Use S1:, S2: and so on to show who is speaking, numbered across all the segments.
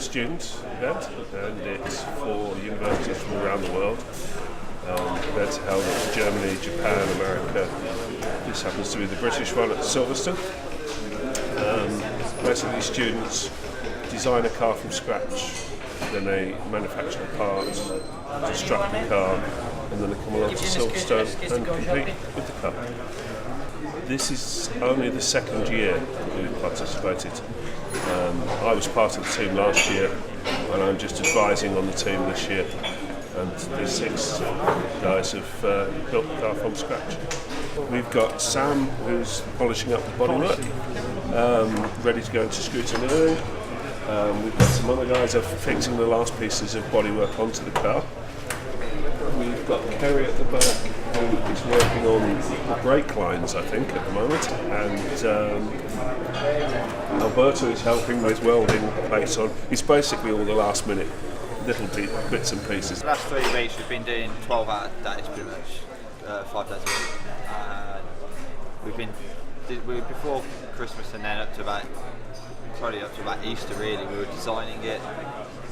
S1: student event, and it's for universities from around the world. Events are held in Germany, Japan, America. This happens to be the British one at Silverstone. Basically, students design a car from scratch, then they manufacture the parts, construct the car, and then they come along to Silverstone and compete with the car. This is only the second year we've participated. I was part of the team last year, and I'm just advising on the team this year. And the 6 guys have built the car from scratch. We've got Sam, who's polishing up the bodywork, ready to go into scrutineering. We've got some other guys who are fixing the last pieces of bodywork onto the car. We've got Kerry at the back, who is working on the brake lines, I think, at the moment. And Alberto is helping with welding plates on. It's basically all the last minute little bits and pieces.
S2: The last 3 weeks we've been doing 12-hour days pretty much, 5 days a week. And we before Christmas and then up to about Easter really, we were designing it.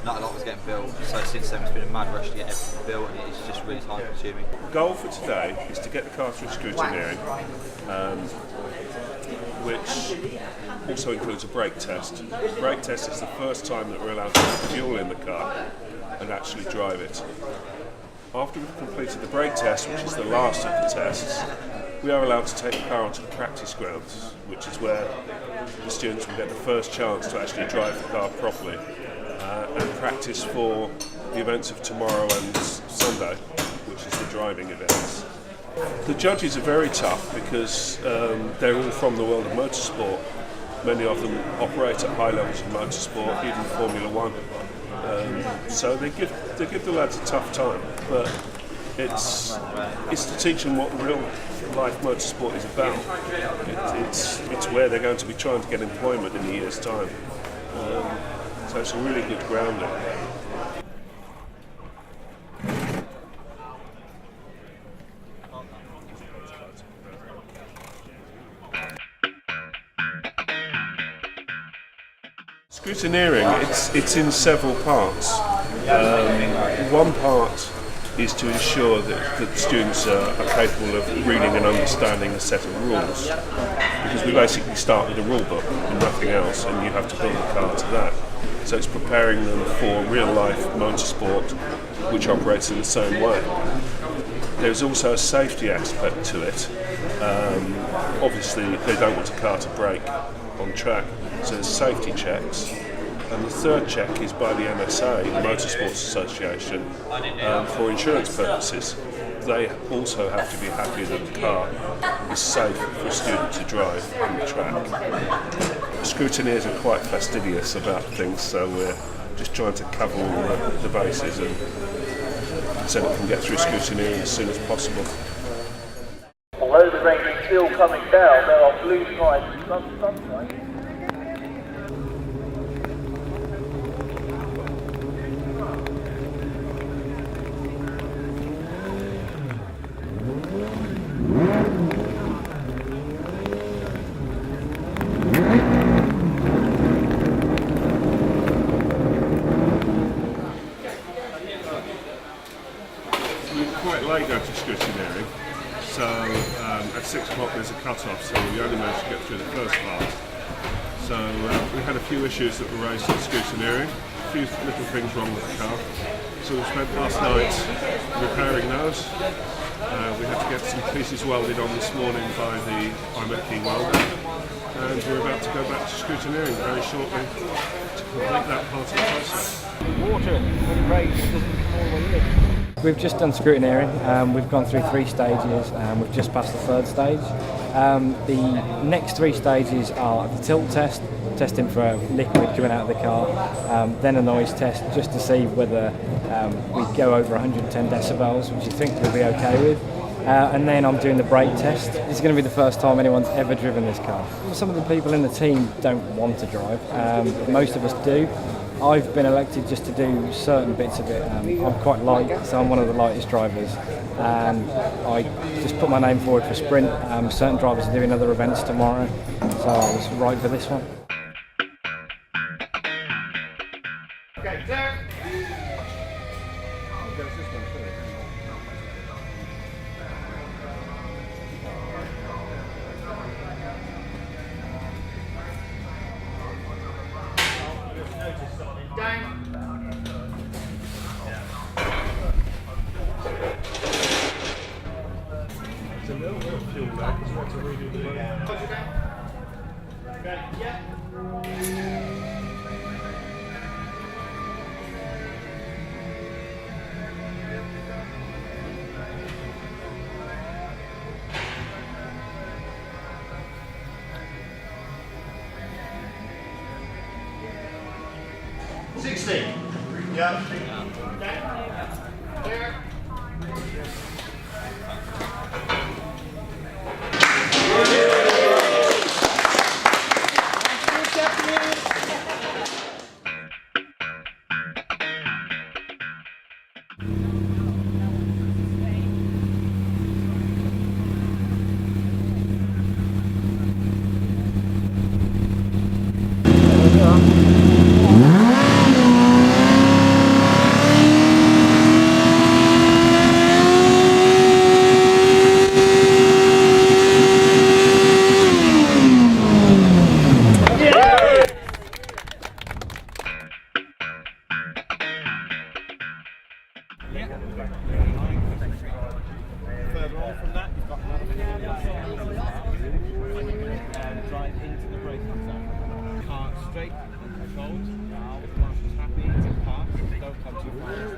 S2: Not a lot was getting built, so since then it's been a mad rush to get everything built, and it's just really time consuming.
S1: The goal for today is to get the car through scrutineering, which also includes a brake test. The brake test is the first time that we're allowed to put fuel in the car and actually drive it. After we've completed the brake test, which is the last of the tests, we are allowed to take the car onto the practice grounds, which is where the students will get the first chance to actually drive the car properly and practice for the events of tomorrow and Sunday, which is the driving events. The judges are very tough because they're all from the world of motorsport. Many of them operate at high levels of motorsport, even Formula One. So they give the lads a tough time, but it's to teach them what real life motorsport is about. It's where they're going to be trying to get employment in a year's time. So it's a really good grounding. Scrutineering, it's in several parts. One part is to ensure that the students are capable of reading and understanding a set of rules, because we basically start with a rule book and nothing else, and you have to build the car to that. So it's preparing them for real life motorsport, which operates in the same way. There's also a safety aspect to it. Obviously they don't want a car to break on track, so there's safety checks. And the third check is by the MSA, the Motorsports Association, for insurance purposes. They also have to be happy that the car is safe for a student to drive on the track. Scrutineers are quite fastidious about things, so we're just trying to cover all the bases and so we can get through scrutineering as soon as possible.
S3: Although the rain is still coming down, there are blue skies and some sunshine.
S1: Quite late go to scrutineering, so at 6 o'clock there's a cut-off, so we only managed to get through the first part. So we had a few issues that were raised in scrutineering, a few little things wrong with the car, so we spent last night repairing those. We had to get some pieces welded on this morning by the IMECI welder, and we're about to go back to scrutineering very shortly to complete that part of the process.
S3: Water, when it rains, it doesn't come all the way in.
S4: We've just done scrutineering. We've gone through 3 stages and we've just passed the 3rd stage. The next 3 stages are the tilt test, testing for liquid coming out of the car, then a noise test just to see whether we go over 110 decibels, which I think we'll be okay with. And then I'm doing the brake test. This is going to be the first time anyone's ever driven this car. Some of the people in the team don't want to drive, most of us do. I've been elected just to do certain bits of it. I'm quite light, so I'm one of the lightest drivers. And I just put my name forward for sprint. Certain drivers are doing other events tomorrow, so I was right for this one.
S5: Okay, clear. Notice starting down.
S1: It's a little bit of fuel there because we have to redo the.
S5: Okay, yeah. 60. Yeah. Clear.
S6: Further on from that, you've got another drive into the braking zone. Car straight and controlled. If the marshal's happy, it's parked. Don't come too far this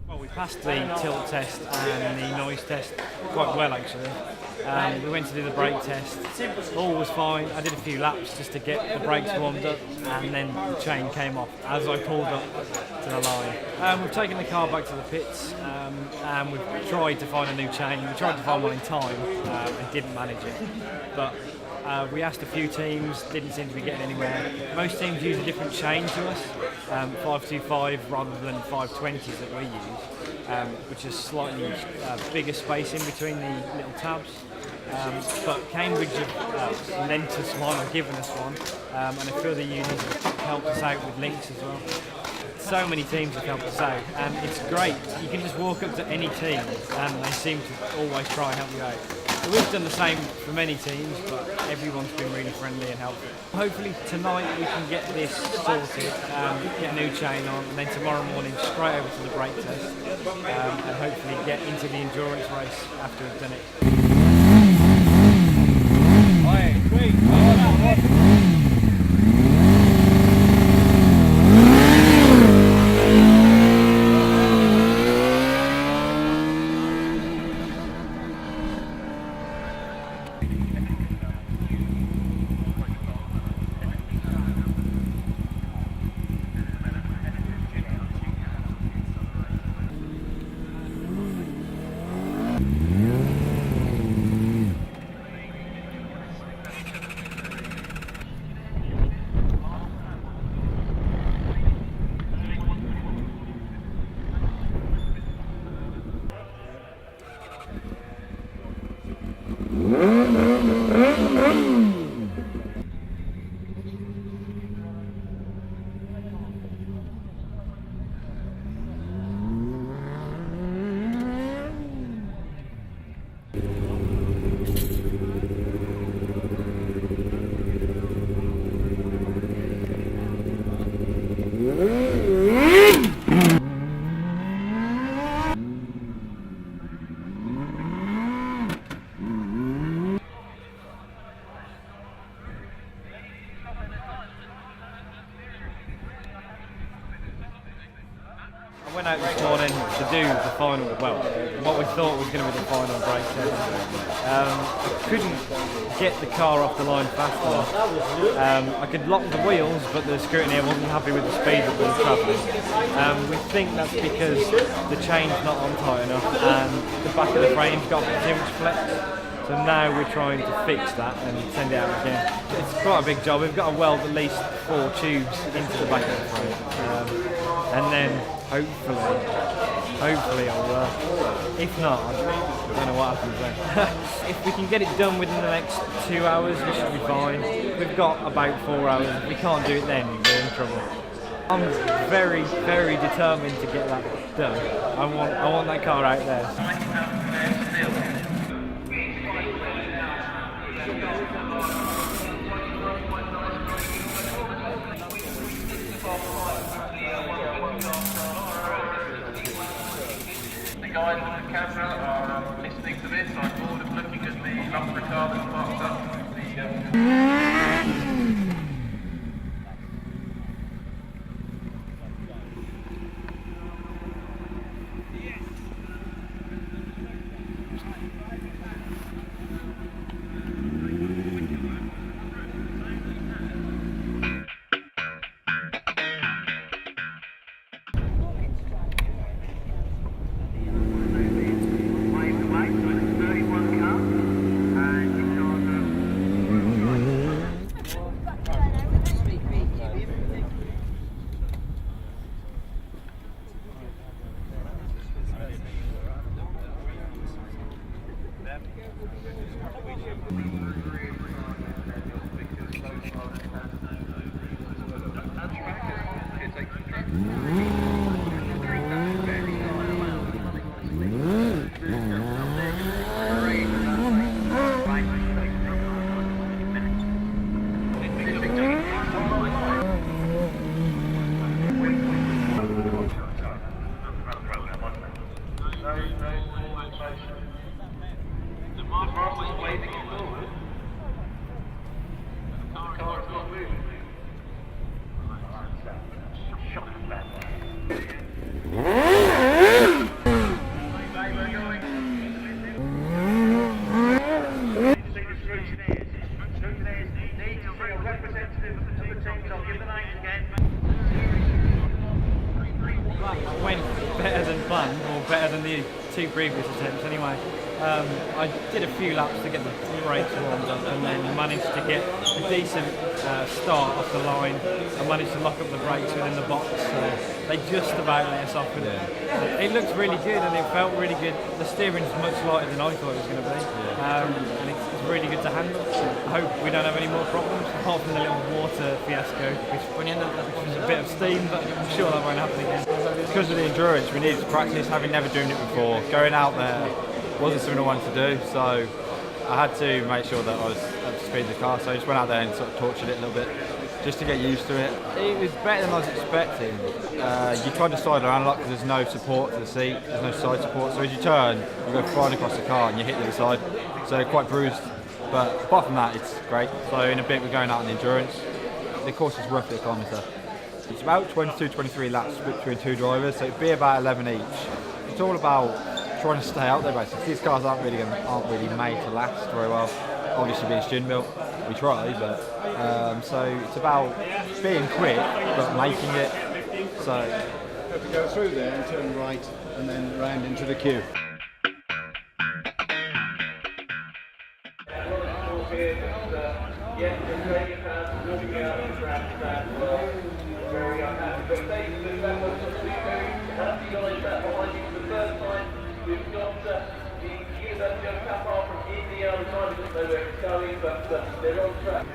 S4: Well, we passed the tilt test and the noise test quite well actually. We went to do the brake test, all was fine. I did a few laps just to get the brakes warmed up and then the chain came off as I pulled up to the line. We've taken the car back to the pits and we've tried to find a new chain. We tried to find one in time and didn't manage it. But we asked a few teams, didn't seem to be getting anywhere. Most teams use a different chain to us, 525 rather than 520s that we use, which is slightly bigger space in between the little tabs. But Cambridge have lent us one or given us one, and a few other unis have helped us out with links as well. So many teams have helped us out, and it's great. You can just walk up to any team and they seem to always try and help you out. So we've done the same for many teams, but everyone's been really friendly and helpful. Hopefully tonight we can get this sorted, get a new chain on, and then tomorrow morning straight over to the brake test, and hopefully get into the endurance race after we've done it. I went out this morning to do the final, well, what we thought was going to be the final brake test. I couldn't get the car off the line fast enough. I could lock the wheels, but the scrutineer wasn't happy with the speed that we were travelling. We think that's because the chain's not on tight enough and the back of the frame's got a bit too much flex. So now we're trying to fix that and send it out again. It's quite a big job. We've got to weld at least 4 tubes into the back of the frame. And then hopefully it'll work. If not, I don't know what happens then. If we can get it done within the next 2 hours, we should be fine. We've got about 4 hours. If we can't do it then, we're in trouble. I'm very, very determined to get that done. I want that car out there.
S3: The guys on the camera are listening to this. I'm bored of looking at the lumber car that's parked up.
S4: Went better than planned, or better than the 2 previous attempts anyway. I did a few laps to get the brakes warmed up and then managed to get a decent start off the line. I managed to lock up the brakes within the box, so they just about let us off with it. It looked really good and it felt really good. The steering's much lighter than I thought it was going to be, and it's really good to handle. I hope we don't have any more problems, apart from the little water fiasco, which was a bit of steam, but I'm sure that won't happen again.
S7: Because of the endurance, we needed to practice, having never done it before. Going out there wasn't something I wanted to do, so I had to make sure that I was up to speed with the car. So I just went out there and sort of tortured it a little bit, just to get used to it. It was better than I was expecting. You try to slide around a lot because there's no support to the seat, there's no side support. So as you turn, you go flying across the car and you hit the other side. So quite bruised, but apart from that, it's great. So in a bit, we're going out on the endurance. The course is roughly a kilometre. It's about 22-23 laps split between 2 drivers, so it'd be about 11 each. It's all about trying to stay out there basically. These cars aren't really made to last very well. Obviously being student built, we try, but so it's about being quick but making it. So
S8: you have to go through there and turn right and then round into the queue.
S3: We've got the University of Qatar from India, the time doesn't know where it's going, but they're on track.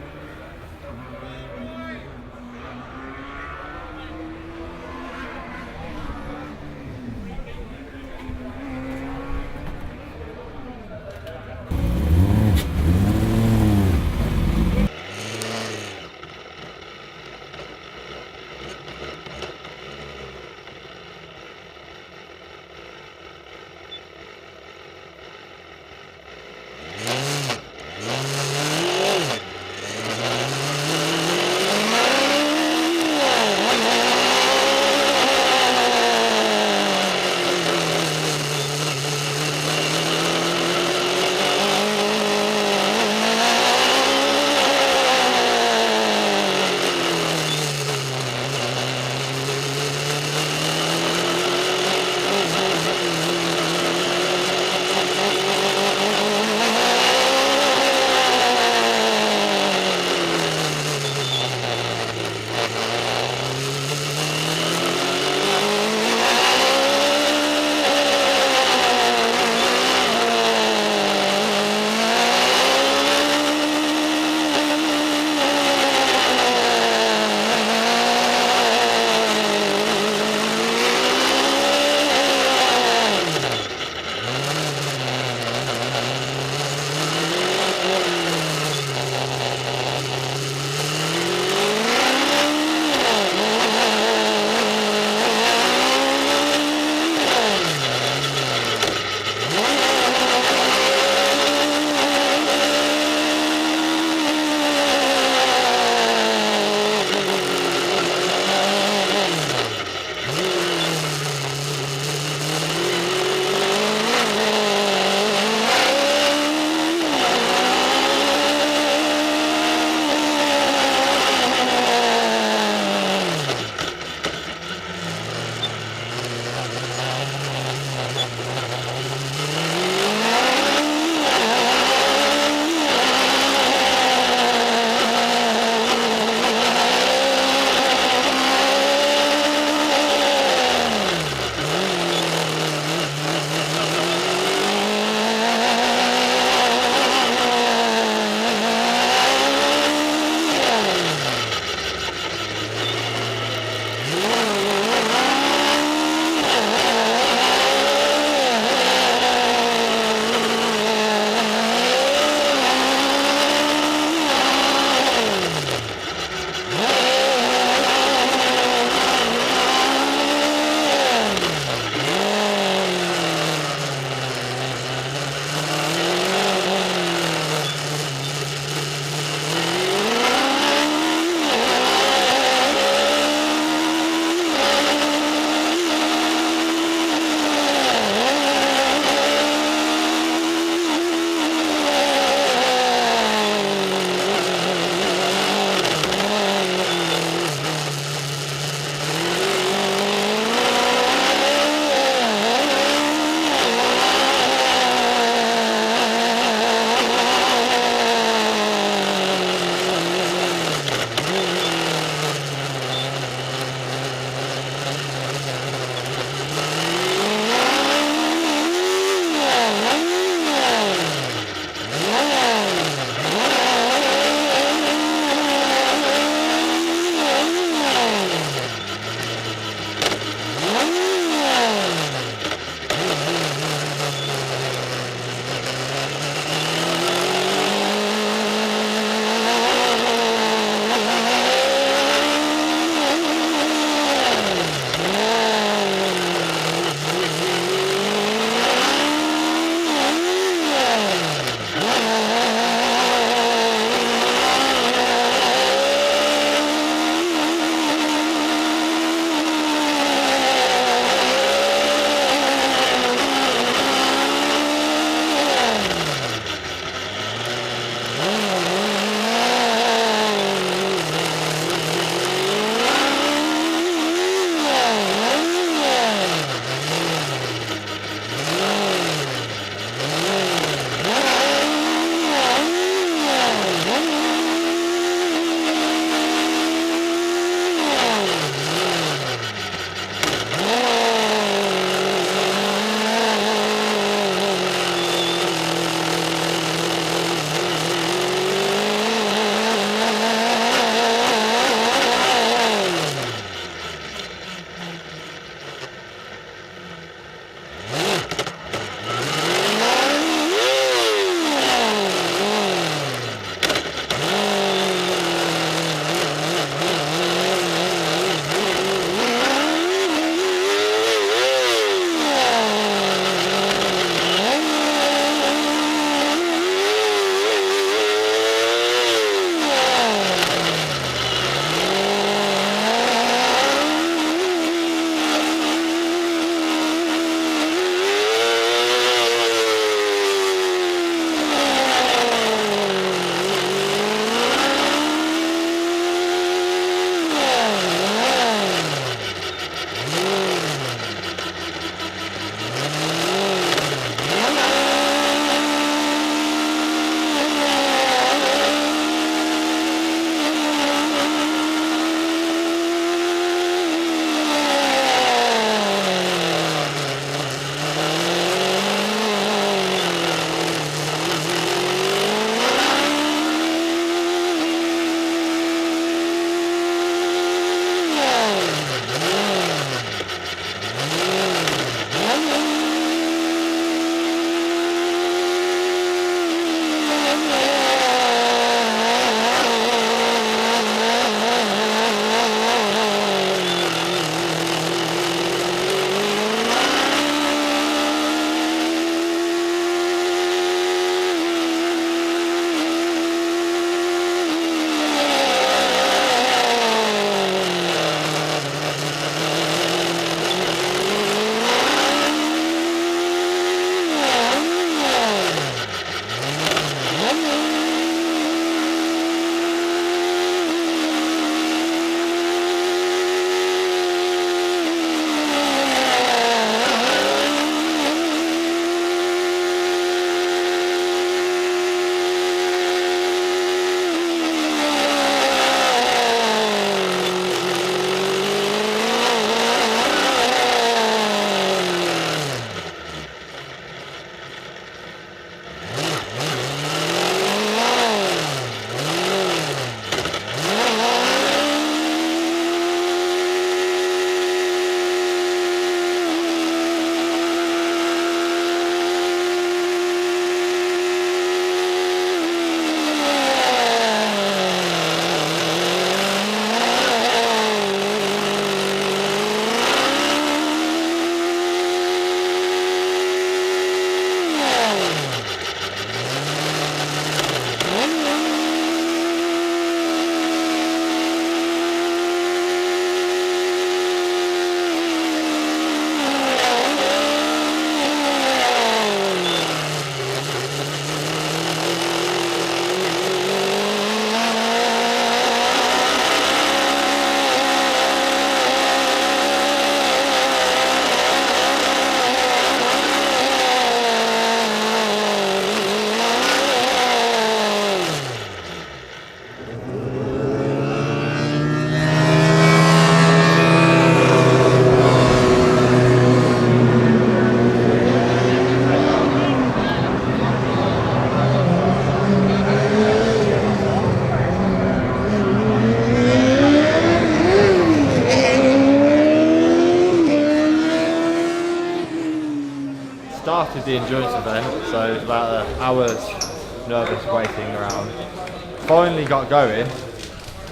S7: started the endurance event, so it was about an hour's nervous waiting around. Finally got going.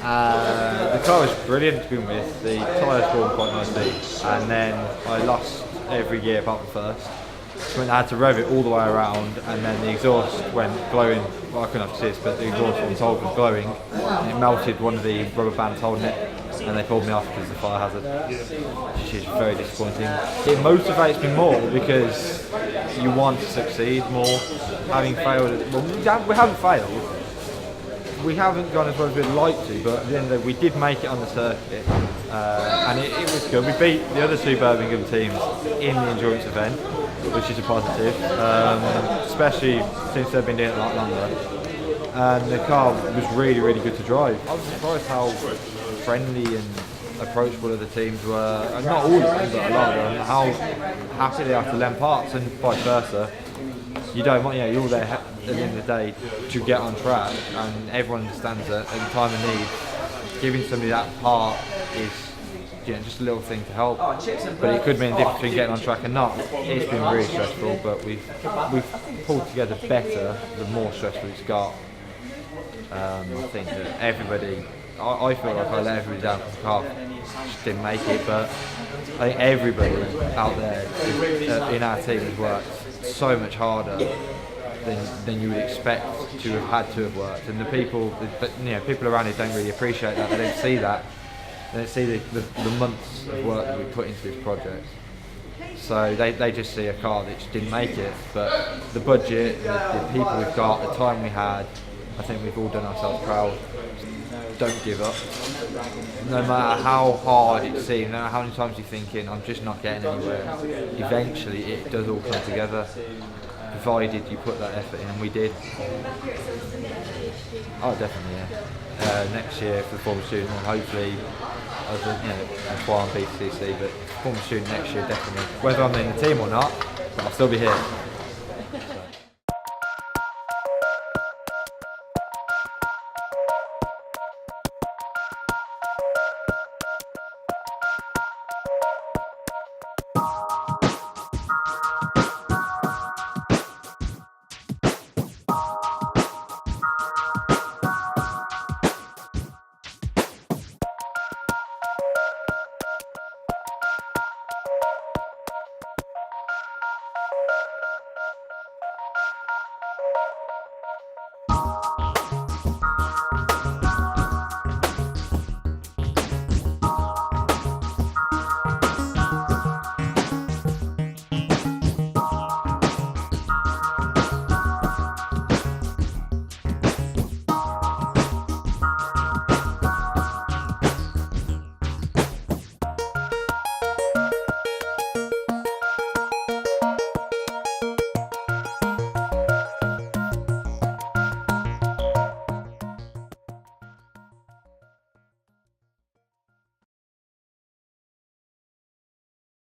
S7: The car was brilliant to begin with. The tyres formed quite nicely, and then I lost every gear apart from first. So I had to rev it all the way around, and then the exhaust went glowing. Well, I couldn't have to see this, but the exhaust on top was glowing. And it melted one of the rubber bands holding it, and they pulled me off because of the fire hazard, which is very disappointing. It motivates me more because you want to succeed more. Having failed, well, we haven't failed. We haven't gone as well as we'd like to, but at the end of the day, we did make it on the circuit, and it was good. We beat the other two Birmingham teams in the endurance event, which is a positive, especially since they've been doing it a lot longer. And the car was really, really good to drive. I was surprised how friendly and approachable the teams were, and not all of them, but a lot of them, how happy they are to lend parts, and vice versa. You don't want, you're there at the end of the day to get on track, and everyone understands that at the time of need, giving somebody that part is just a little thing to help. But it could mean the difference between getting on track and not. It's been really stressful, but we've pulled together better the more stressful it's got. I think that everybody, I feel like I let everybody down because the car just didn't make it, but I think everybody out there in our team has worked so much harder than you would expect to have had to have worked, and the people around here don't really appreciate that. They don't see that. They don't see the months of work that we put into this project. So they just see a car that just didn't make it. But the budget, the people we've got, the time we had, I think we've all done ourselves proud. Don't give up. No matter how hard it seems, no matter how many times you're thinking, I'm just not getting anywhere, eventually it does all come together, provided you put that effort in, and we did. Oh, definitely, yeah. Next year for the former student, and hopefully, that's why I'm BCC, but former student next year, definitely. Whether I'm in the team or not, but I'll still be here.